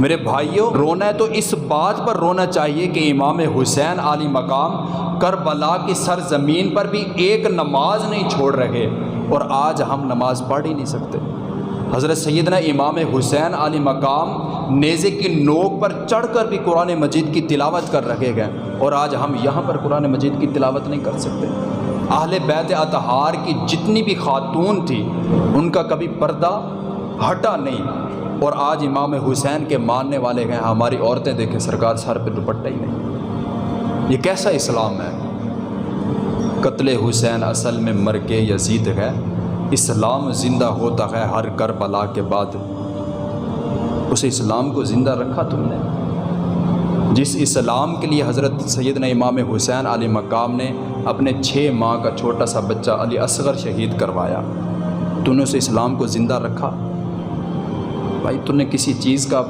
میرے بھائیوں، رونا ہے تو اس بات پر رونا چاہیے کہ امام حسین علی مقام کربلا کی سرزمین پر بھی ایک نماز نہیں چھوڑ رہے، اور آج ہم نماز پڑھ ہی نہیں سکتے۔ حضرت سیدنا امام حسین علی مقام نیزے کی نوک پر چڑھ کر بھی قرآن مجید کی تلاوت کر رکھے گئے، اور آج ہم یہاں پر قرآن مجید کی تلاوت نہیں کر سکتے۔ اہل بیت اطہار کی جتنی بھی خاتون تھی ان کا کبھی پردہ ہٹا نہیں، اور آج امام حسین کے ماننے والے ہیں، ہماری عورتیں دیکھیں سرکار سر پہ دوپٹہ ہی نہیں۔ یہ کیسا اسلام ہے؟ قتل حسین اصل میں مرگ یزید ہے، اسلام زندہ ہوتا ہے ہر کربلا کے بعد۔ اس اسلام کو زندہ رکھا تم نے، جس اسلام کے لیے حضرت سیدنا امام حسین علی مقام نے اپنے 6 ماہ کا چھوٹا سا بچہ علی اصغر شہید کروایا، تو نے اس اسلام کو زندہ رکھا؟ بھائی تو نے کسی چیز کا